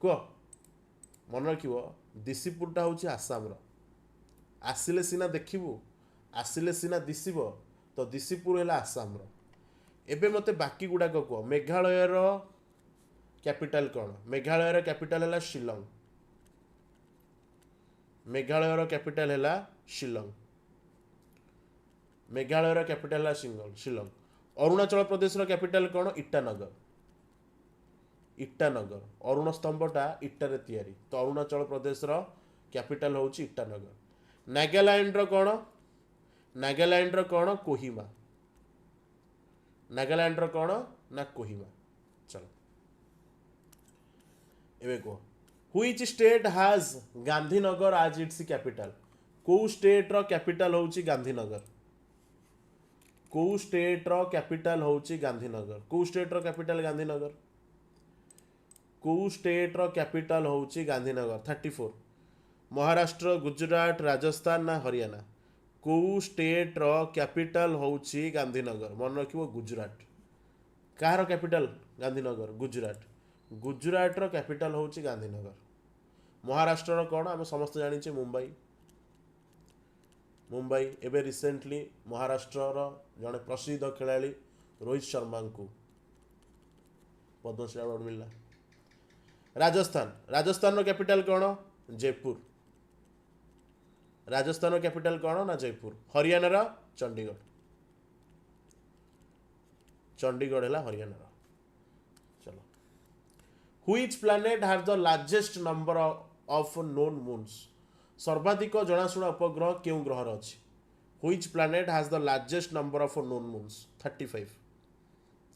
को मन रखिबो दिसपुरटा होची आसाम रो आसिले सीना देखिबू आसिले सीना दिसिबो तो दिसपुर है आसाम रो एबे मते बाकी गुड़ाक कह मेघालय कैपिटल कौन मेघालय कैपिटल है शिलंग मेघालय कैपिटल है शिलंग। मेघालय कैपिटल है शिलंग। अरुणाचल प्रदेश कैपिटल कौन? ईटानगर। ईटानगर अरुण स्तंभटा ईटारे तैयारी, तो अरुणाचल प्रदेश कैपिटल हूँ ईटानगर। नागालैंड कौन? नागालैंड कौन? कोहिमा। नागालैंड कौन ना कोहिमा। चलो एवं कह व्हिच स्टेट हैज गांधीनगर आज इट्स कैपिटल? को स्टेट रो कैपिटल होची गांधीनगर? को स्टेट रो कैपिटल होची गांधीनगर? को स्टेट रो कैपिटल गांधीनगर? को स्टेट रो कैपिटल होची गांधीनगर? 34। महाराष्ट्र, गुजरात, राजस्थान ना हरियाणा? को स्टेट रो कैपिटल होची गांधीनगर? मन रखिबो गुजरात। कहार कैपिटल? गांधीनगर। गुजरात। गुजरात रो कैपिटल होची गांधीनगर। महाराष्ट्र रो कौन? आम समस्त जानी मुंबई। मुंबई एवं रिसेंटली महाराष्ट्र जड़े प्रसिद्ध खेलाड़ी रोहित शर्मा को पद्मश्री अवार्ड मिलला। राजस्थान, राजस्थान रो कैपिटल कौन? जयपुर। राजस्थान रो कैपिटल कौन ना जयपुर। हरियाणा रो चंडीगढ़। चंडीगढ़ है हरियाणा रो। चलो which planet has the largest number of known moons? सर्वाधिक जनाशुना उपग्रह क्यों ग्रह अच्छी? Which planet has the largest number of known moons? 35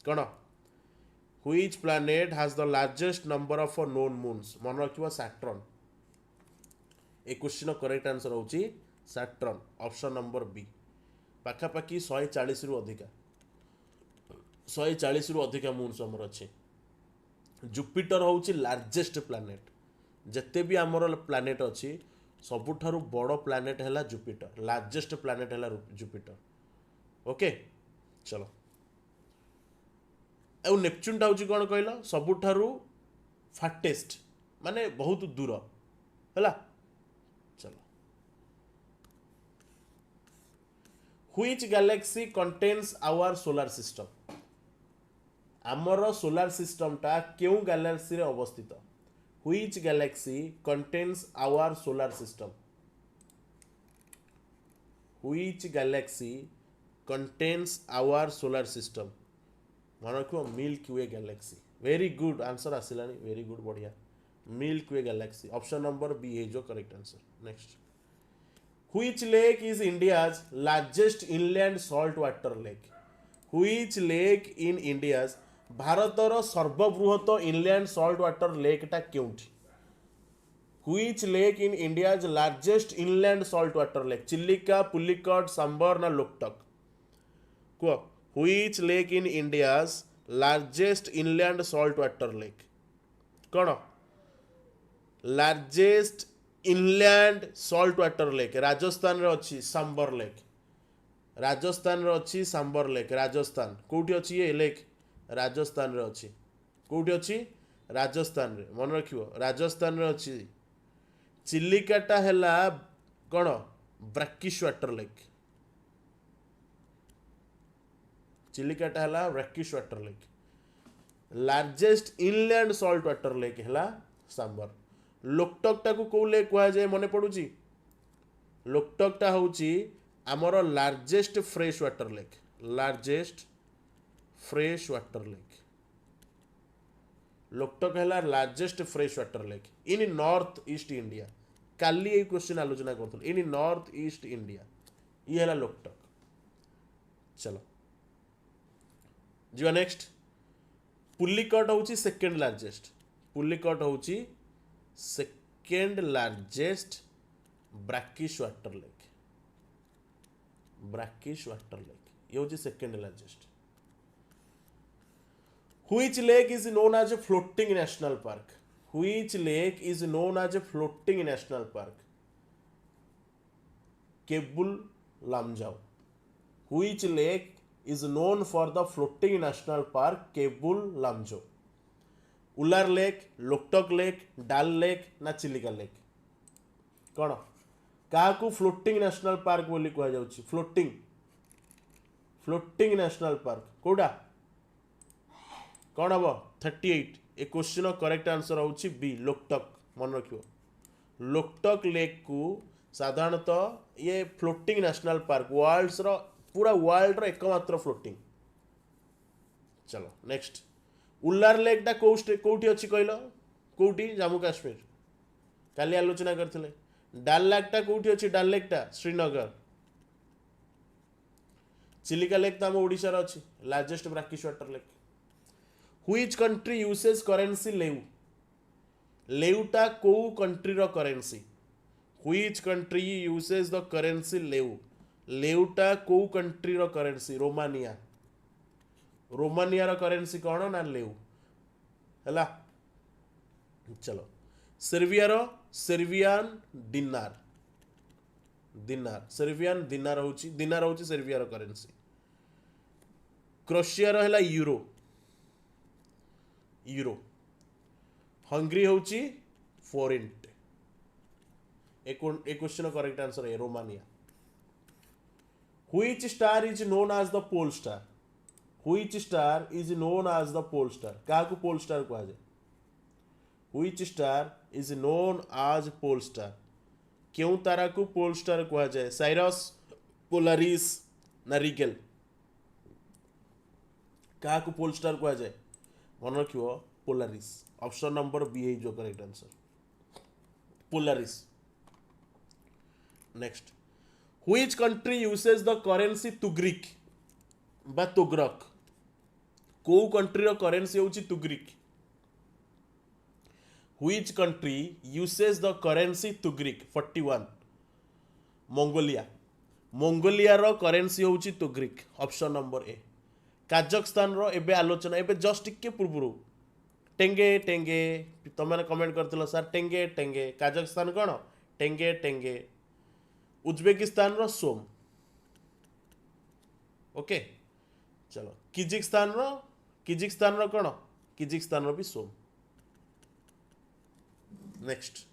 कौन? Which planet has the largest number of known moons? मन रखिबो सैटर्न। ए क्वेश्चन करेक्ट आंसर होची Saturn, option number B. पाखापाखि 140 रु अधिका 140 रु अधिका मून्स हमर अच्छे। जुपिटर होची लार्जेस्ट प्लैनेट। जिते भी आमर प्लैनेट अच्छी सबुठारु बड़ प्लैनेट है जुपिटर। लार्जेस्ट प्लैनेट है जुपिटर। ओके चलो और नेपच्यूनटा हूँ कौन कहल? सबुठारु फाटेस्ट माने बहुत दूर है। चलो which galaxy contains our solar system? आमर सोलार सिस्टमटा क्यों गैलेक्सी रे अवस्थित? Which galaxy contains our solar system? Which galaxy contains our solar system? मन रखो Milky Way galaxy. Very good answer आसिलानी, वेरी गुड, बढ़िया। Milky Way galaxy, option number B है जो correct answer. Next which lake is India's largest inland salt water lake? Which lake in India's भारतर सर्वबृहत inland salt water लेकटा केउठी? Which lake in India's largest inland salt water lake? Chilika, Pulicat, Sambhar ना लोकटक? कह which lake in India's largest inland salt water lake? कौन? Largest inland salt water lake Rajasthan रे अच्छी sambar lake. Rajasthan रे अच्छी सांबर लेक। राजस्थान कोठी अच्छी ये लेक? राजस्थान रे अच्छी। कोठी अच्छी? राजस्थान रे। मन रखियो राजस्थान रे अच्छी। चिल्लिकाटा हैला कौन? Brackish water lake. चिल्लिकाटा हैला brackish water lake. Largest inland salt water lake हैला सांबर। लोकटकटा को कौ लेक कह जाए मन पड़ुची? लोकटकटा होची आमर largest fresh water lake. Largest fresh water lake. Loktak है largest fresh water lake in north east India. काली ये क्वेश्चन आलोचना कर इन नॉर्थ ईस्ट इंडिया ये है लोकटक। चलो जी नेक्स्ट पुलिकट हूँ सेकेंड लार्जेस्ट। पुलिकट हूँ second largest brackish water lake. Brackish water lake ये हूँ second largest. Which lake is known as a floating national park? Which lake is known as a floating national park? Kebul Lamjau. Which lake is known for the floating national park? Kebul Lamjau. Ular lake, Loktak lake, डाल lake ना Chilika lake? कौन क्या floating national park बोली कह जाउछि? Floating floating national park कोडा कौन हम? 38। ए question correct answer हूँ बी लोकटक। मन रखियो लोकटक लेक को साधारणतः ये फ्लोटिंग नेशनल पार्क वर्ल्ड्स रो पूरा वर्ल्ड रो एकमात्र फ्लोटिंग। चलो नेक्स्ट उल्लार लेक टा कोठी अच्छी कहल कोठी जम्मू काश्मीर काली आलोचना करथिले। डाल लेक टा कोठी अच्छी डाल लेक टा श्रीनगर। चिलिका लेक तो आम ओडिशा रो अच्छी largest brackish water lake. Which country uses currency leu लेउटा को कंट्री रो currency. Which country uses the currency leu लेउटा को कंट्री रो करेंसी। रोमानिया रोमानिया रो करेंसी कौन ना लेउ हैला। चलो सर्बिया रो सर्बियन दिनार दिनार सर्बियन दिनार होची सर्बिया रो करेंसी। क्रोएशिया रो हैला यूरो यूरो। हंगरी होची फोरिंट। एक क्वेश्चन करेक्ट आंसर है Romania. Which star is known as the pole star which star is known as the pole star क्या को पोल स्टार कहा जाए। Which star is known as pole star क्यों तारा को पोल स्टार कहा जाए। साइरस पोलारिस ना रिगेल क्या को पोल स्टार कहा जाए मन रखियो पोलारिस। ऑप्शन नंबर बी है जो correct answer Polaris. Next which country uses the currency tugrik बा तुग्रक को कंट्री रो करेंसी होची tugrik. Which country uses the currency tugrik 41 Mongolia Mongolia रो करेंसी होची तुग्रिक। ऑप्शन नंबर ए। काजाखस्तान रो एबे आलोचना एबे जस्ट टिके पूर्व टेंगे टेंगे तुम मैंने कमेंट करथिलो सर टेंगे टेंगे काजाखस्तान कौन टेंगे टेंगे। उज्बेकिस्तान रो सोम ओके। चलो किजिकस्तान रो कौन किजिकस्तान रो भी सोम। नेक्स्ट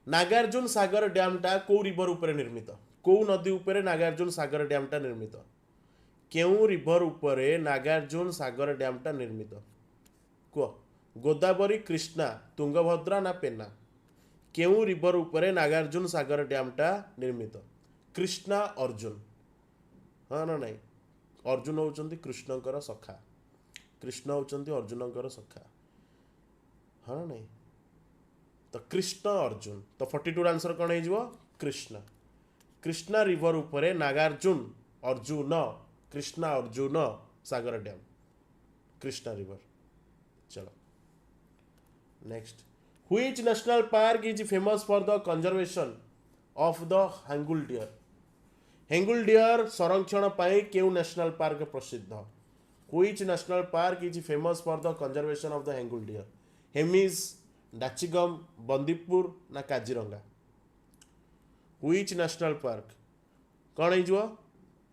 नागार्जुन सागर डैम टा को रिवर ऊपर निर्मित को नदी ऊपर नागार्जुन सागर डैम टा निर्मित केउ रिवर ऊपर नागार्जुन सागर डैम टा निर्मित कह। गोदावरी कृष्णा तुंगभद्रा ना पेना केउ रिवर ऊपर नागार्जुन सागर डैम टा निर्मित। कृष्णा अर्जुन हाँ ना नहीं अर्जुन होचंती कृष्णकर सखा कृष्ण होचंती अर्जुनकर सखा हाँ ना नहीं तो कृष्ण अर्जुन तो 42 आंसर कौन है कृष्ण। कृष्णा रिवर ऊपर नागार्जुन अर्जुन कृष्णा अर्जुन सागर डैम कृष्णा रिवर। चलो next which national park is famous for the conservation of the hangul deer hangul deer संरक्षण पाई केउ नेशनल पार्क प्रसिद्ध। Which national park is famous for the conservation of the hangul deer. Hemis Dachigam Bandipur ना काजीरंगा। व्हिच नेशनल पार्क कौन है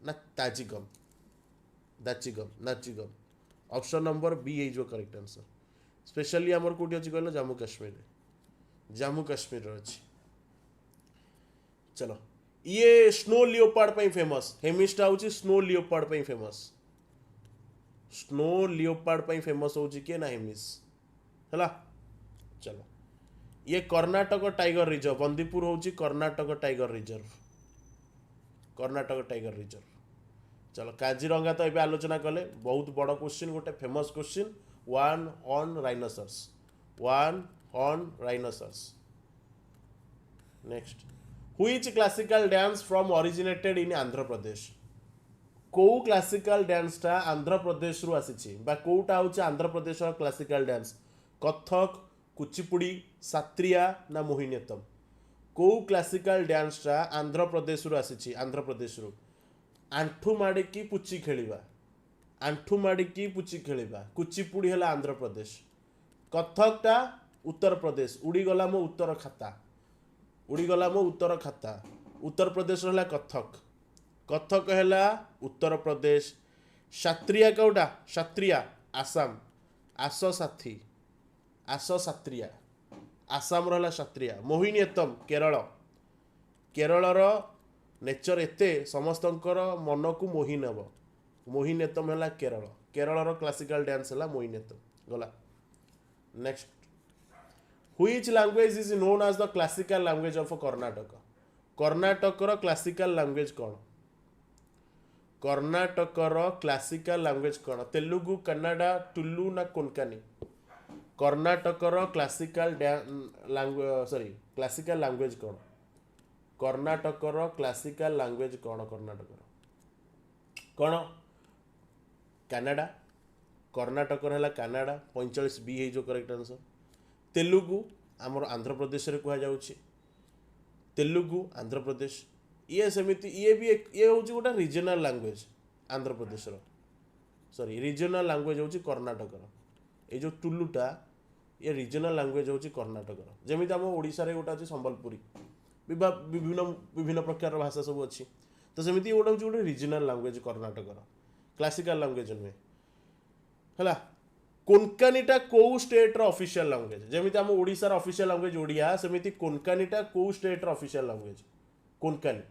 ना ताजिगम दाचिगम नाचिगम। ऑप्शन नंबर बी है जो करेक्ट आंसर। स्पेशली आमर कोठी अछि कहलो जम्मू काश्मीर अछि। चलो ये स्नो लियोपार्ड पई फेमस हेमिस्टा होची स्नो लियोपार्ड पई फेमस स्नो लियोपार्ड पई फेमस होची के ना हेमिस हैला। चलो ये कर्नाटक टाइगर रिजर्व बंदीपुर होची कर्नाटक टाइगर रिजर्व। चलो काजीरंगा तो ये आलोचना कले बहुत बड़ क्वेश्चन गोटे famous question one horn rhinoceros. Next which classical dance from originated in Andhra Pradesh को क्लासिकल डांस टा आंध्र प्रदेश रु आसीछि बा कोटा होचे आंध्र प्रदेश रो क्लासिकल डांस कथक कुचिपुड़ी सात्रिया ना मोहिनीअट्टम को क्लासिकल डांस टा आंध्र प्रदेश रु आसीछि आंध्र प्रदेश रु। आंठू माड़िकी पुची खेलिबा कुचिपुड़ी है आंध्र प्रदेश। कथक टा उत्तर प्रदेश उड़ीगला मो उत्तर खाता उत्तर प्रदेश है कथक है उत्तर प्रदेश। शात्रिया कौटा शात्रिया आसाम सात्रिया आसाम रहा शात्रिया। मोहिनीअट्टम केरल नेचर एते समस्तंकर मन को मोहि नेब मोहिनीअट्टम है केरल क्लासिकल डांस है मोहिनीअट्टम गला। Next Which language is known as the classical language of Karnataka? कर्णाटकर क्लासिकल लैंग्वेज कौन? कर्णाटकर क्लासिकल लैंग्वेज कौन? तेलुगु, कन्नड़ा, टुल्लु ना कोंकणी? कर्णाटकर क्लासिकल क्लासिकल लैंग्वेज कौन? कर्णाटकर क्लासिकल लैंग्वेज कौन? कर्णाटकर कौन? कन्नड़ा। कर्णाटकर है कन्नड़ा 45 बी है जो करेक्ट आंसर। तेलुगु आमर आंध्र प्रदेश रे कहा जाउछि, तेलुगु आंध्र प्रदेश। ये सेमिति ये भी ये हूँ गोटे regional language Andhra Pradesh sorry regional language हूँ कर्णाटकर। ये जो टुल्लुटा ये रिजनल लैंग्वेज हूँ कर्णाटकर। जमी आम ओडिशा रे गोटे अच्छे संबलपुरी विभिन्न विभिन्न प्रकार भाषा सब अच्छी, तो सेमती गोटे हूँ गोटे रिजनल लैंग्वेज कर्णाटकर, क्लासिकल लैंग्वेज नुहे है। कोंकणीटा कौ स्टेट ऑफिशियल लैंग्वेज? जमी आम ओडिशार ऑफिशियल लैंग्वेज ओडिया, सेमती कोंकणीटा कौ स्टेट ऑफिशियल लैंग्वेज? कोंकणी।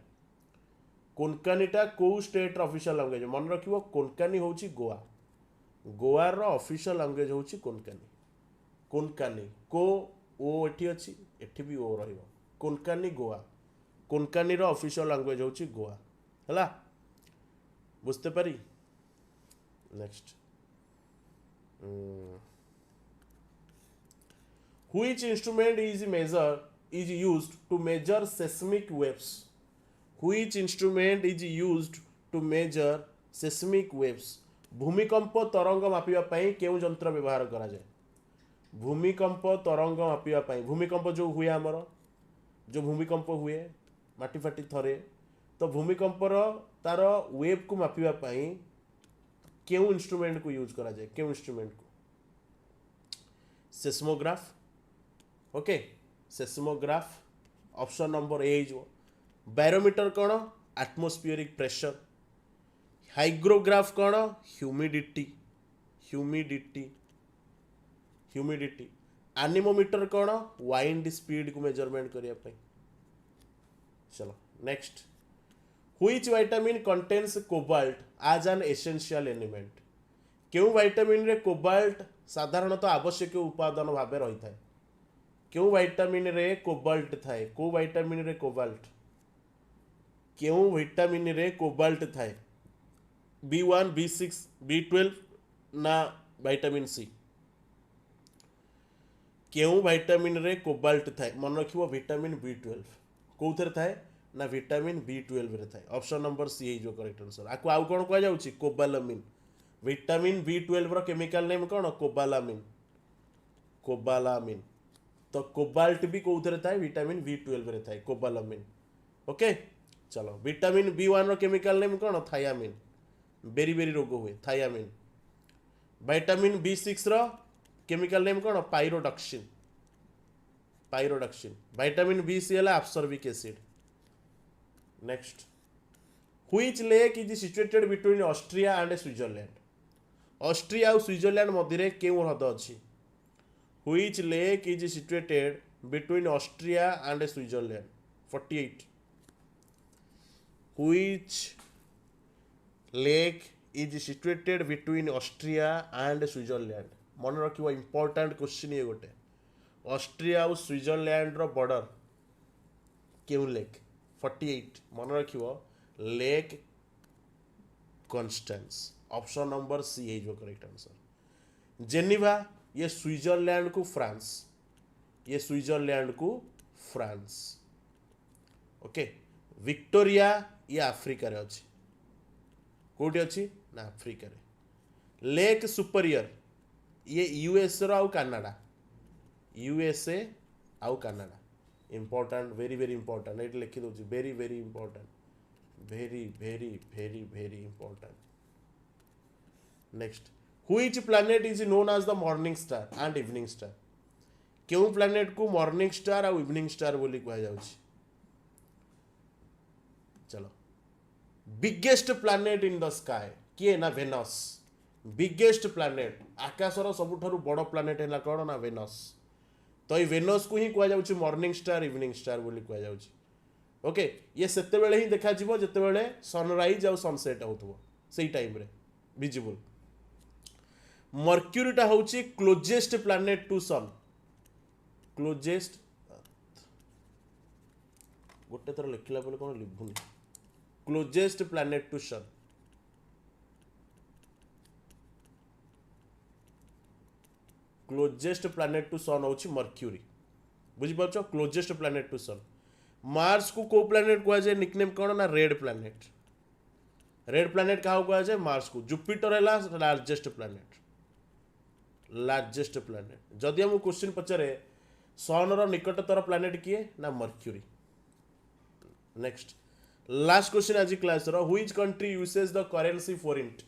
कोंकणीटा कौ स्टेट ऑफिशियल लैंग्वेज? मन रखिबो कोंकणी होची गोवा। गोवार ऑफिशियल लैंग्वेज होची कोंकणी। कोंकणी को ओ एठी अछि, एठी भी ओ रहिबो। कोंकणी गोवा। कोंकणी रो ऑफिशियल लैंग्वेज होची गोवा हला, बुझते पारी। Next which instrument is used to measure seismic waves? Which instrument is used to measure seismic waves? भूमिकंप तरंग मापिबा पई केउ यंत्र व्यवहार करा जाय? भूमिकंप तरंग मापिबा पई, भूमिकंप जो हुए हमर जो भूमिकंप हुए माटी फाटी थरे, तो भूमिकंपर तार वेव को मापिबा पई केउ इंस्ट्रूमेंट को यूज करा जाए? केउ इंस्ट्रूमेंट को? Seismograph. Okay seismograph option number ए हो। बैरोमीटर कौन? Atmospheric pressure. हाइग्रोग्राफ कौन? ह्यूमिडिटी। Humidity humidity. एनीमोमीटर कौन? वाइंड स्पीड को मेजरमेंट करिया पई। चलो next. Which vitamin contains cobalt as an essential element? क्यों vitamin रे cobalt साधारणतः आवश्यक उपादान भाव रही थाए? क्यों vitamin रे cobalt थाए? को vitamin रे cobalt? क्यों vitamin रे cobalt थाए? B1, B6, B12 ना vitamin C? क्यों vitamin रे cobalt थाए? मन रखिबो vitamin B12 कोथरे थाए ना विटामिन B12 रे थाए। ऑप्शन नंबर सी है जो करेक्ट आंसर। आकु आउ कोन कह जाउची? कोबालामिन। विटामिन B12 रो केमिकल नेम कोन? कोबालामिन। कोबालामिन। तो कोबाल्ट भी कोथरे थाए? विटामिन B12 रे थाए कोबालामिन। ओके चलो। विटामिन B1 रो केमिकल नेम कोन? थायामिन। बेरी बेरी रोग हुए थायामिन। विटामिन B6 रो केमिकल नेम कोन? Pyridoxine. Pyridoxine. Vitamin B C ascorbic acid. Next, which lake is situated between Austria and Switzerland? Austria और Switzerland मध्य केउ हृद अछि? Which lake is situated between Austria and Switzerland? 48. Which lake is situated between Austria and Switzerland? मन रखिबो important question ये गोटे। Austria और Switzerland रो border केउ lake? 48 मन रखिबो lake Constance. Option number C है जो करेक्ट आंसर। जेनेवा ये स्विट्जरलैंड को फ्रांस, ये स्विट्जरलैंड को फ्रांस। ओके विक्टोरिया ये अफ्रीका रे अछि। कोठी अछि ना अफ्रीका रे। लेक सुपीरियर ये यूएस रो आउ कनाडा, यूएसए आउ Canada. Important very very important ये लिखि दो। Very very important, very very very very important. Next, which planet is known as the morning star and evening star? क्यों planet को morning star और evening star बोली कहा जाउछि? चलो biggest planet in the sky किए ना? वेनस। बिगेस्ट प्लैनेट आकाशर सबुठारु बड़ प्लैनेट है कौन ना? वेनस। तो ये वेनस को ही कह जाउछि मॉर्निंग स्टार इवनिंग स्टार बोली कह जाउछि। ओके ये सेते बेले ही देखा जिवो जते बेले सनराइज और सनसेट होतबो सेही टाइम रे विजिबल। मर्क्यूरीटा होछि closest planet to sun. Closest गोटे थर लिखला बोले कौन लिखुनी closest planet to sun closest planet to sun हूँ मर्क्यूरी बुझिपार closest planet to sun Mars को को प्लैनेट कह जाए निकनेम कौन ना रेड प्लैनेट क्या कह जाए मार्स को जुपिटर है लार्जेस्ट प्लैनेट जदि हम क्वेश्चन पचारे सन रो निकटतर प्लैनेट किए ना मर्क्यूरी नेक्स्ट लास्ट क्वेश्चन आज क्लास रो which country uses the currency forint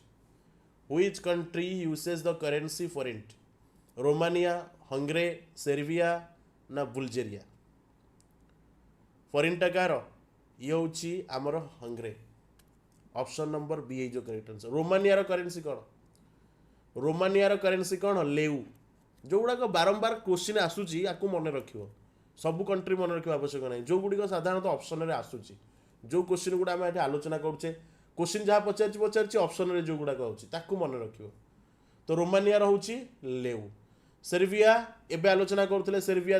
which country uses the currency forint Romania Hungary Serbia ना बुल्गेरिया फॉरेनटा कार ये हूँ आमर हंगरे ऑप्शन नंबर बी है जो करेक्ट आंसर रोमानिया करेंसी कौन रोमानिया करेंसी कौन लेउ जो गुड़ाक बारंबार क्वेश्चन आसूची आपको मन रख सब कंट्री मन रखा आवश्यक नहीं जो गुड़िक साधारणतः ऑप्शन रे आसूची जो क्वेश्चन गुड़ा आम आलोचना करुचे क्वेश्चन जहाँ पचार ऑप्शन रे जो गुड़ाक आउची मन रख तो रोमानिया हूँ लेउ सेर्बिया एबे आलोचना करते सेर्बिया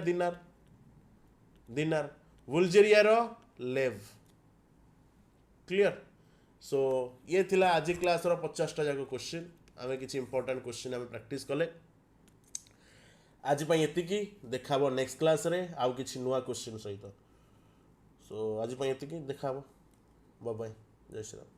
दिनार बुल्गेरिया लेव क्लियर सो ये थिला आज क्लास रो 50टा जाक क्वेश्चन आम किसी इंपोर्टेंट क्वेश्चन आम प्रैक्टिस कले आज ये देखा नेक्स्ट क्लास रे आउ किसी नुआ क्वेश्चन सहित सो आज ये देखा बाय बाय जय श्री राम।